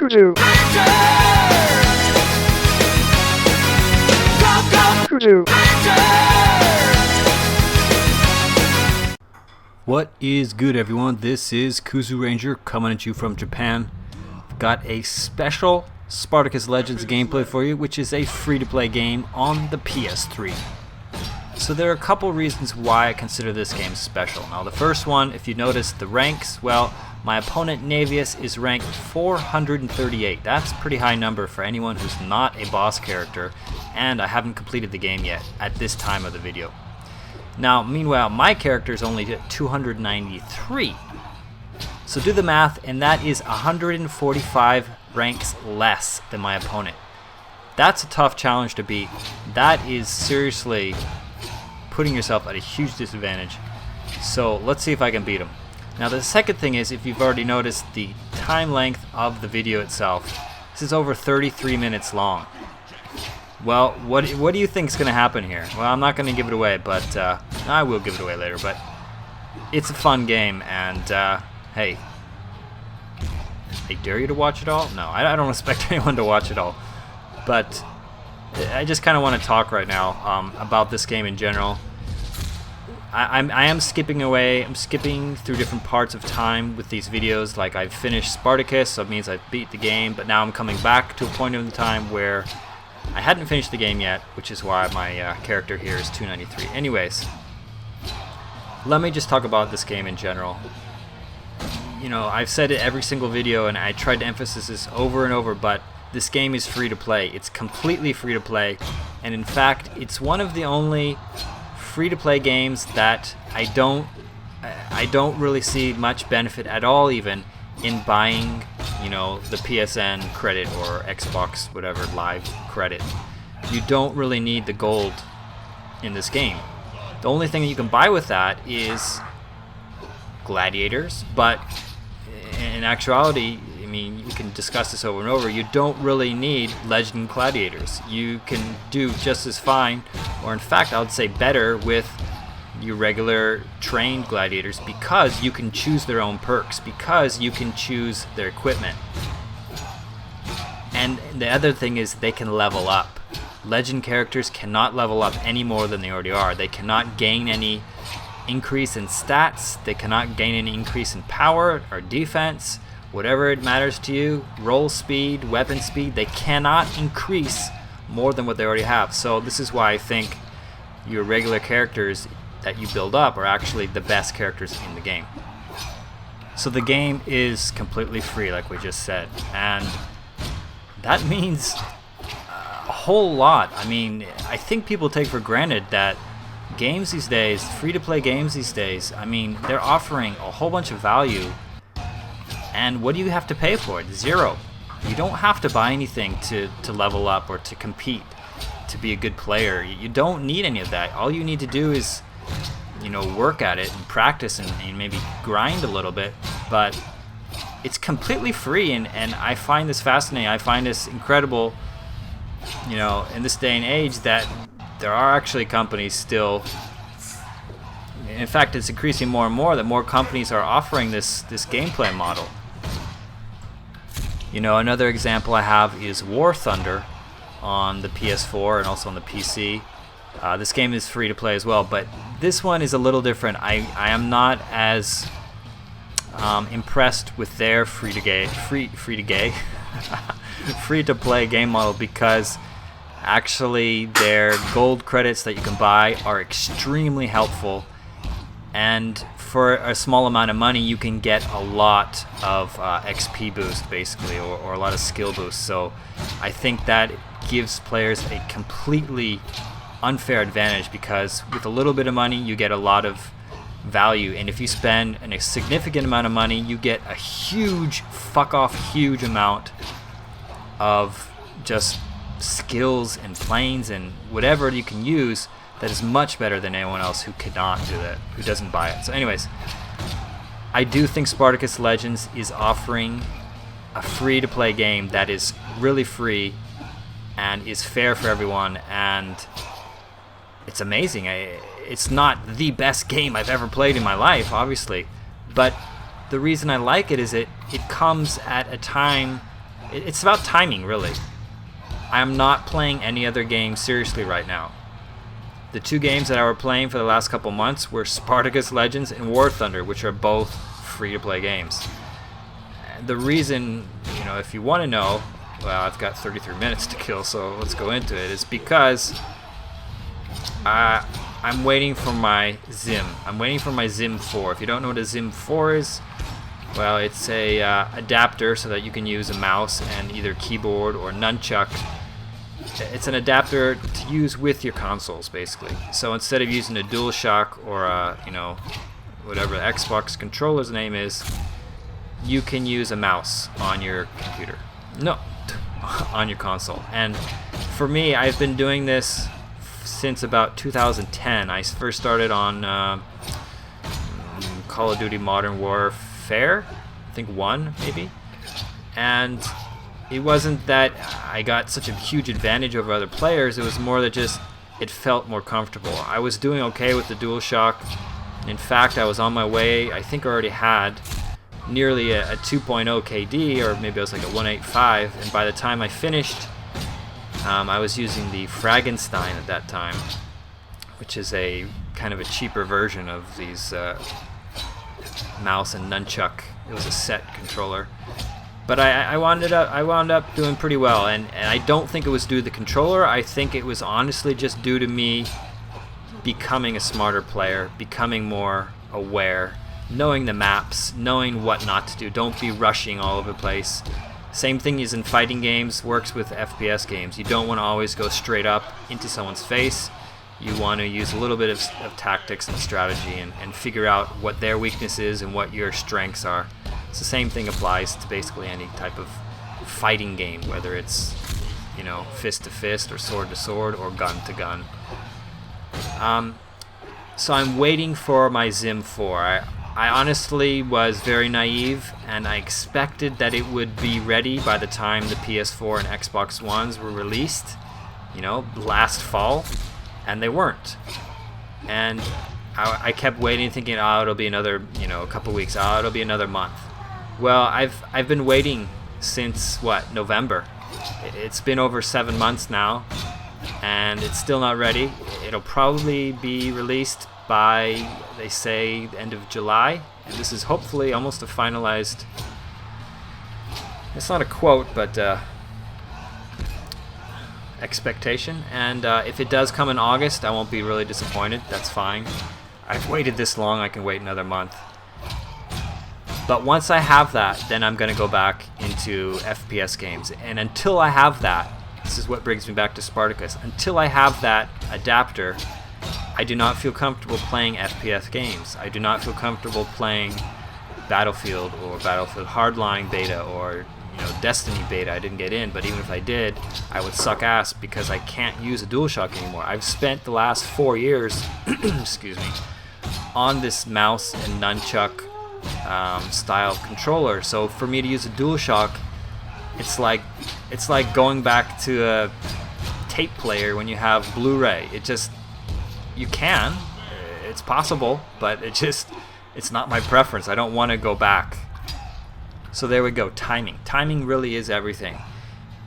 Kuzu. Kuzu. What is good, everyone? This is Kuzu Ranger coming at you from Japan. I've got a special Spartacus Legends gameplay for you, which is a free-to-play game on the PS3. So there are a couple reasons why I consider this game special. Now the first one, if you notice the ranks, well, my opponent Navius is ranked 438. That's a pretty high number for anyone who's not a boss character, and I haven't completed the game yet at this time of the video. Now, meanwhile, my character is only at 293. So do the math, and that is 145 ranks less than my opponent. That's a tough challenge to beat. That is seriously putting yourself at a huge disadvantage. So let's see if I can beat him. Now the second thing is, if you've already noticed the time length of the video itself, this is over 33 minutes long. Well, what do you think is going to happen here? Well, I'm not going to give it away, but I will give it away later. But it's a fun game, and hey, I dare you to watch it all? No, I don't expect anyone to watch it all. But I just kind of want to talk right now about this game in general. I am skipping away. I'm skipping through different parts of time with these videos. Like, I've finished Spartacus, so it means I've beat the game. But now I'm coming back to a point in the time where I hadn't finished the game yet, which is why my character here is 293. Anyways, let me just talk about this game in general. You know, I've said it every single video, and I tried to emphasize this over and over, but this game is free to play. It's completely free to play, and in fact, it's one of the only free to play games that I don't really see much benefit at all, even in buying, you know, the PSN credit or Xbox whatever live credit. You don't really need the gold in this game. The only thing that you can buy with that is gladiators, but in actuality, I mean, you can discuss this over and over, you don't really need legend gladiators. You can do just as fine, or in fact I would say better, with your regular trained gladiators, because you can choose their own perks, because you can choose their equipment. And the other thing is, they can level up. Legend characters cannot level up any more than they already are. They cannot gain any increase in stats, they cannot gain any increase in power or defense, whatever it matters to you, roll speed, weapon speed, they cannot increase more than what they already have. So this is why I think your regular characters that you build up are actually the best characters in the game. So the game is completely free, like we just said, and that means a whole lot. I mean, I think people take for granted that games these days, free-to-play games these days, I mean, they're offering a whole bunch of value, and what do you have to pay for it? Zero. You don't have to buy anything to level up or to compete, to be a good player. You don't need any of that. All you need to do is, you know, work at it and practice and maybe grind a little bit, but it's completely free, and I find this fascinating. I find this incredible, you know, in this day and age, that there are actually companies still, in fact it's increasing more and more, that more companies are offering this gameplay model. You know, another example I have is War Thunder on the PS4 and also on the PC. This game is free to play as well, but this one is a little different. I am not as impressed with their free to play game model, because actually their gold credits that you can buy are extremely helpful, and for a small amount of money you can get a lot of XP boost, basically, or a lot of skill boost. So I think that gives players a completely unfair advantage, because with a little bit of money you get a lot of value, and if you spend a significant amount of money you get a huge huge amount of just skills and planes and whatever you can use that is much better than anyone else who cannot do that, who doesn't buy it. So anyways, I do think Spartacus Legends is offering a free to play game that is really free and is fair for everyone, and it's amazing. It's not the best game I've ever played in my life, obviously, but the reason I like it is it comes at a time it's about timing, really. I'm not playing any other game seriously right now. The two games that I were playing for the last couple months were Spartacus Legends and War Thunder, which are both free-to-play games. The reason, if you want to know, well, I've got 33 minutes to kill, so let's go into it, is because I'm waiting for my Zim. I'm waiting for my Zim 4. If you don't know what a Zim 4 is, well, it's a adapter so that you can use a mouse and either keyboard or nunchuck. It's an adapter to use with your consoles, basically. So instead of using a DualShock or whatever the Xbox controller's name is, you can use a mouse on your computer. No, on your console. And for me, I've been doing this since about 2010. I first started on Call of Duty Modern Warfare, I think 1 maybe, and it wasn't that I got such a huge advantage over other players. It was more that just it felt more comfortable. I was doing okay with the DualShock. In fact, I was on my way. I think I already had nearly a 2.0 KD, or maybe I was like a 185, and by the time I finished, I was using the Frankenstein at that time, which is a kind of a cheaper version of these mouse and nunchuck. It was a set controller, but I wound up doing pretty well, and I don't think it was due to the controller. I think it was honestly just due to me becoming a smarter player, becoming more aware, knowing the maps, knowing what not to do. Don't be rushing all over the place. Same thing as in fighting games, works with FPS games. You don't want to always go straight up into someone's face. You want to use a little bit of tactics and strategy and figure out what their weakness is and what your strengths are. It's the same thing applies to basically any type of fighting game, whether it's fist to fist or sword to sword or gun to gun. So I'm waiting for my Zim 4. I honestly was very naive, and I expected that it would be ready by the time the PS4 and Xbox Ones were released, last fall, and they weren't. And I kept waiting, thinking, oh, it'll be another, a couple weeks, oh, it'll be another month. Well, I've been waiting since, November. It's been over 7 months now, and it's still not ready. It'll probably be released by, they say, the end of July. And this is hopefully almost a finalized, it's not a quote, but expectation. And if it does come in August, I won't be really disappointed. That's fine. I've waited this long, I can wait another month. But once I have that, then I'm going to go back into FPS games. And until I have that, this is what brings me back to Spartacus. Until I have that adapter, I do not feel comfortable playing FPS games. I do not feel comfortable playing Battlefield or Battlefield Hardline beta or Destiny beta. I didn't get in, but even if I did, I would suck ass because I can't use a DualShock anymore. I've spent the last 4 years, excuse me, on this mouse and nunchuck style controller. So for me to use a DualShock, it's like going back to a tape player when you have Blu-ray. You can, it's possible, but it's not my preference. I don't want to go back. So there we go, timing. Timing really is everything.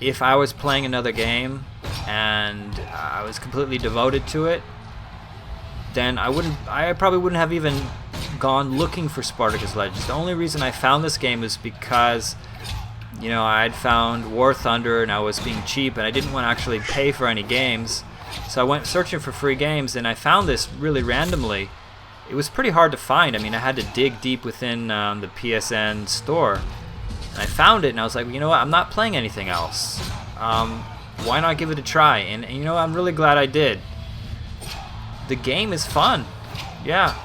If I was playing another game and I was completely devoted to it, then I probably wouldn't have even gone looking for Spartacus Legends. The only reason I found this game is because I'd found War Thunder and I was being cheap and I didn't want to actually pay for any games. So I went searching for free games and I found this really randomly. It was pretty hard to find. I mean, I had to dig deep within the PSN store. And I found it and I was like, you know what, I'm not playing anything else. Why not give it a try? And I'm really glad I did. The game is fun. Yeah.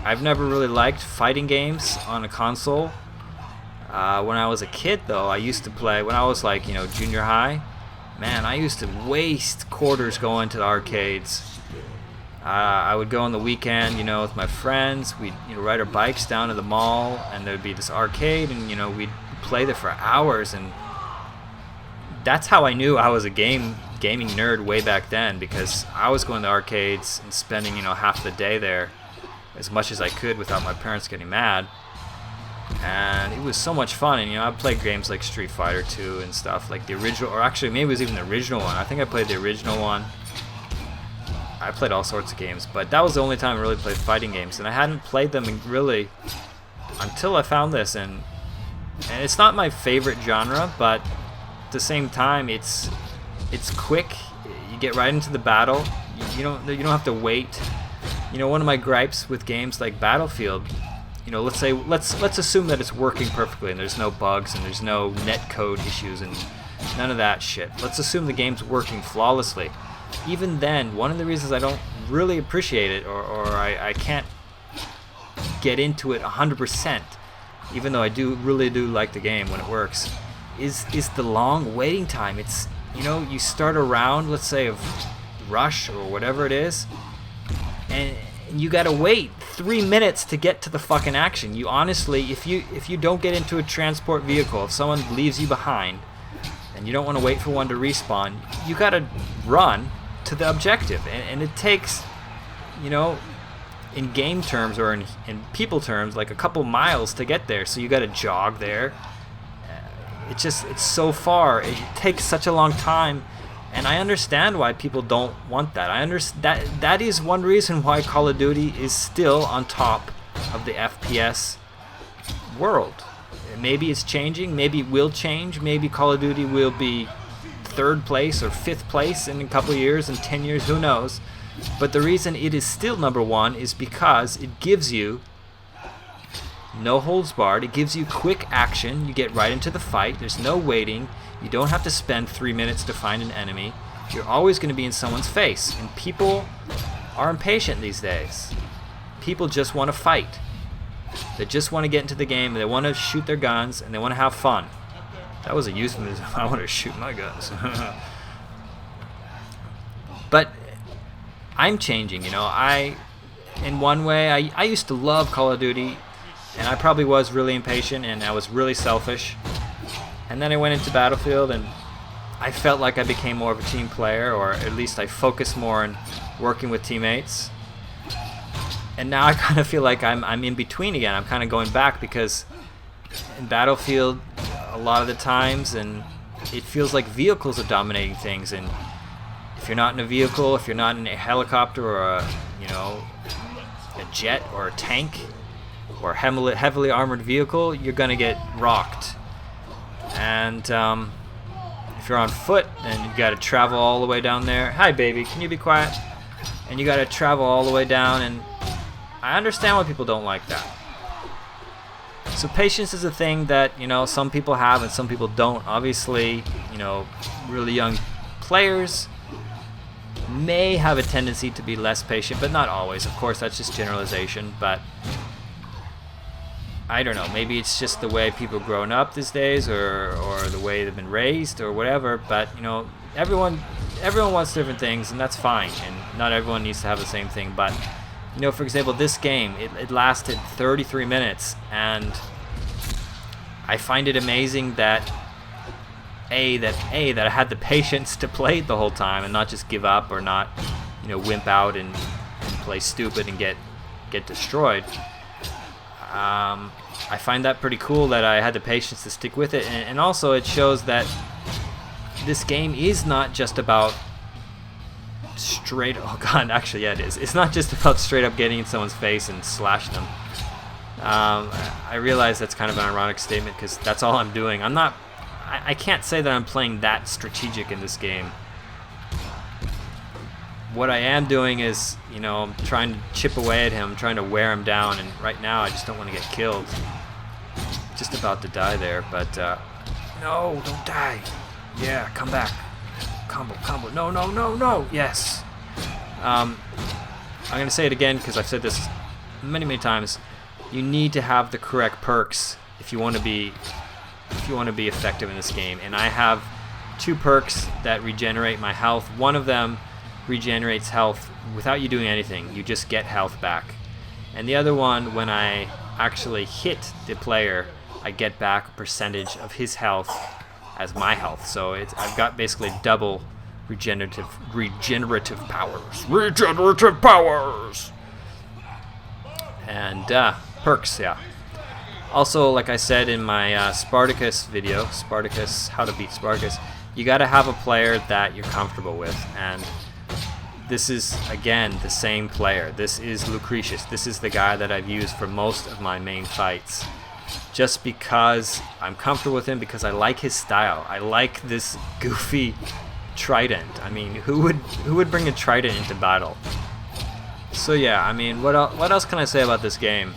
I've never really liked fighting games on a console. When I was a kid, though, I used to play, when I was like, junior high, man, I used to waste quarters going to the arcades. I would go on the weekend, with my friends. We'd ride our bikes down to the mall, and there'd be this arcade, and we'd play there for hours. And that's how I knew I was a gaming nerd way back then, because I was going to arcades and spending half the day there, as much as I could without my parents getting mad. and it was so much fun. And I've played games like Street Fighter 2 and stuff, like the original, or actually maybe it was even the original one. I think I played the original one. I played all sorts of games, but that was the only time I really played fighting games, and I hadn't played them really until I found this. And it's not my favorite genre, but at the same time, it's quick. You get right into the battle. You don't have to wait. One of my gripes with games like Battlefield, let's assume that it's working perfectly and there's no bugs and there's no netcode issues and none of that shit. Let's assume the game's working flawlessly. Even then, one of the reasons I don't really appreciate it, or I can't get into it 100%, even though I really do like the game when it works, is the long waiting time. It's, you start a round, let's say of Rush or whatever it is, and you gotta wait 3 minutes to get to the fucking action. You honestly, if you don't get into a transport vehicle, if someone leaves you behind, and you don't want to wait for one to respawn, you gotta run to the objective, and it takes, in game terms or in people terms, like a couple miles to get there. So you gotta jog there. It's so far. It takes such a long time. And I understand why people don't want that. That is one reason why Call of Duty is still on top of the FPS world. Maybe it's changing. Maybe it will change. Maybe Call of Duty will be 3rd place or 5th place in a couple of years, in 10 years, who knows. But the reason it is still number 1 is because it gives you no holds barred. It gives you quick action. You get right into the fight. There's no waiting. You don't have to spend 3 minutes to find an enemy. You're always going to be in someone's face. And people are impatient these days. People just want to fight. They just want to get into the game. They want to shoot their guns, and they want to have fun. That was a euphemism. I want to shoot my guns. But I'm changing, in one way, I used to love Call of Duty, and I probably was really impatient, and I was really selfish. And then I went into Battlefield, and I felt like I became more of a team player, or at least I focused more on working with teammates. And now I kind of feel like I'm in between again. I'm kind of going back, because in Battlefield, a lot of the times, and it feels like vehicles are dominating things. And if you're not in a vehicle, if you're not in a helicopter or a jet or a tank or a heavily armored vehicle, you're gonna get rocked. And if you're on foot, then you got to travel all the way down there. Hi, baby, can you be quiet? And you got to travel all the way down, and I understand why people don't like that. So patience is a thing that, some people have and some people don't. Obviously, really young players may have a tendency to be less patient, but not always. Of course, that's just generalization, but I don't know, maybe it's just the way people are growing up these days, or the way they've been raised, or whatever. But everyone wants different things, and that's fine, and not everyone needs to have the same thing. But for example, this game, it lasted 33 minutes, and I find it amazing that that I had the patience to play it the whole time and not just give up, or not wimp out and play stupid and get destroyed. I find that pretty cool, that I had the patience to stick with it, and also it shows that this game is not just about it is. It's not just about straight up getting in someone's face and slashing them. I realize that's kind of an ironic statement, because that's all I'm doing. I can't say that I'm playing that strategic in this game. What I am doing is, I'm trying to chip away at him, trying to wear him down, and right now I just don't want to get killed. Just about to die there, but no, don't die. Yeah, come back. Combo. No. Yes. I'm gonna say it again, because I've said this many times. You need to have the correct perks if you want to be effective in this game. And I have 2 perks that regenerate my health. One of them regenerates health without you doing anything. You just get health back. And the other one, when I actually hit the player, I get back a percentage of his health as my health. So I've got basically double regenerative powers. Regenerative powers! And perks, yeah. Also, like I said in my Spartacus video, Spartacus, how to beat Spartacus, you got to have a player that you're comfortable with, and this is, again, the same player. This is Lucretius. This is the guy that I've used for most of my main fights, just because I'm comfortable with him, because I like his style. I like this goofy trident. I mean, who would bring a trident into battle? So yeah, I mean, what else can I say about this game?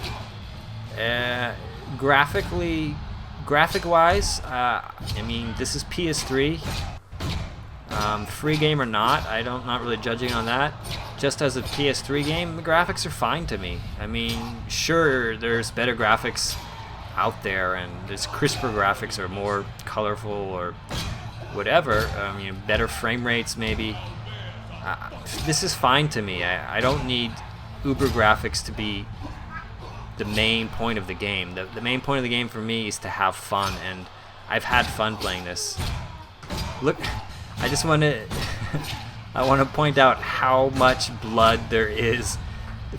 Graphic-wise, I mean, this is PS3. Free game or not, not really judging on that. Just as a PS3 game, the graphics are fine to me. I mean, sure, there's better graphics out there, and there's crisper graphics or more colorful or whatever. I mean, better frame rates maybe. This is fine to me. I don't need uber graphics to be the main point of the game. The main point of the game for me is to have fun, and I've had fun playing this. Look, I just want to I want to point out how much blood there is.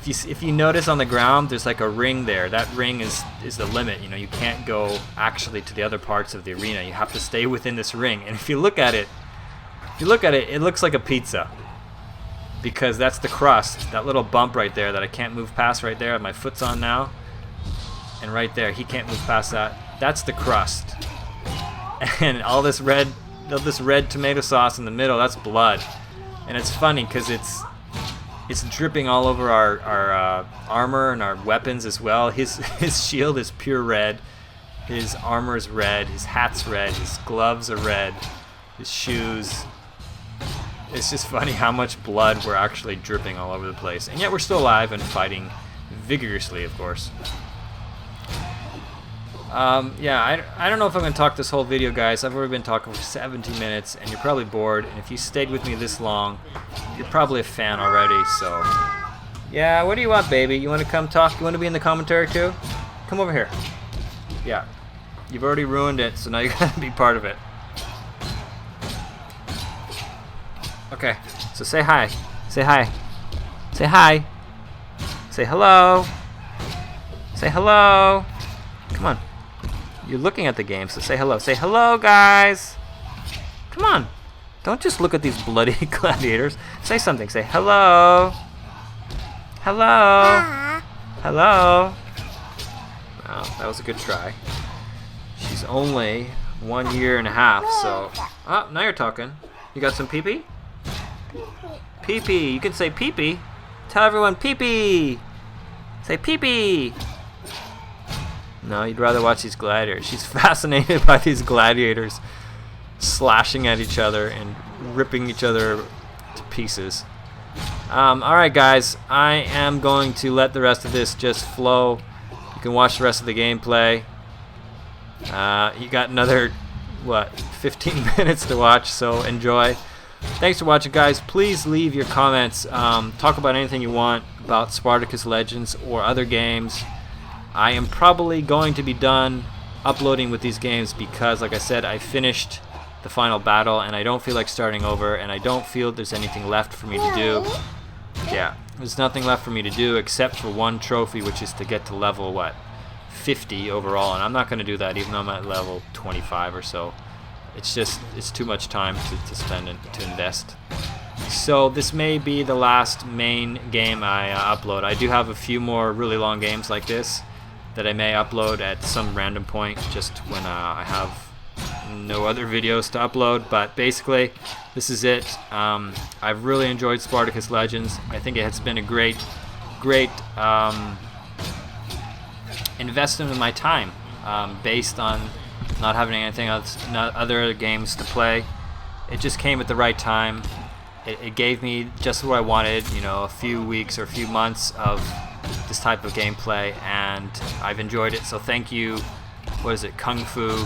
If you notice on the ground, there's like a ring there. That ring is the limit. You know, you can't go actually to the other parts of the arena. You have to stay within this ring. And if you look at it, it looks like a pizza, because that's the crust. That little bump right there that I can't move past right there. My foot's on now, and right there, he can't move past that. That's the crust. And all this red tomato sauce in the middle, that's blood. And it's funny because it's dripping all over our armor and our weapons as well. His shield is pure red. His armor is red. His hat's red. His gloves are red. His shoes. It's just funny how much blood we're actually dripping all over the place. And yet we're still alive and fighting vigorously, of course. Yeah, I don't know if I'm going to talk this whole video, guys. I've already been talking for 17 minutes, and you're probably bored. And if you stayed with me this long, you're probably a fan already, so... Yeah, what do you want, baby? You want to come talk? You want to be in the commentary, too? Come over here. Yeah. You've already ruined it, so now you got to be part of it. Okay, so say hi. Say hi. Say hi. Say hello. Say hello. Come on. You're looking at the game, so say hello. Say hello, guys. Come on. Don't just look at these bloody gladiators. Say something. Say hello. Hello. Hello. Oh, that was a good try. She's only 1 year and a half, so... Oh, now you're talking. You got some pee-pee? Pee-pee. You can say pee-pee. Tell everyone pee-pee. Say pee-pee. No, you'd rather watch these gladiators. She's fascinated by these gladiators slashing at each other and ripping each other to pieces. Alright, guys. I am going to let the rest of this just flow. You can watch the rest of the gameplay. You got another, 15 minutes to watch, so enjoy. Thanks for watching, guys. Please leave your comments. Talk about anything you want about Spartacus Legends or other games. I am probably going to be done uploading with these games because, like I said, I finished the final battle and I don't feel like starting over, and I don't feel there's anything left for me to do. Yeah, there's nothing left for me to do except for one trophy, which is to get to level, 50 overall, and I'm not going to do that even though I'm at level 25 or so. It's too much time to spend and to invest. So this may be the last main game I upload. I do have a few more really long games like this that I may upload at some random point, just when I have no other videos to upload. But basically, this is it. I've really enjoyed Spartacus Legends. I think it has been a great investment of my time, based on not having anything else, other games to play. It just came at the right time. It gave me just what I wanted, a few weeks or a few months of this type of gameplay, and I've enjoyed it. So thank you, what is it, Kung Fu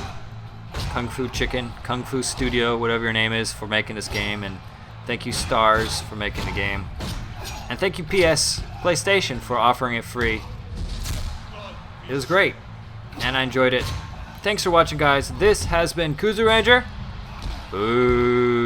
Chicken, Kung Fu Studio, whatever your name is, for making this game, and thank you Stars for making the game, and thank you PlayStation for offering it free. It was great, and I enjoyed it. Thanks for watching, guys. This has been Kuzu Ranger. Boo.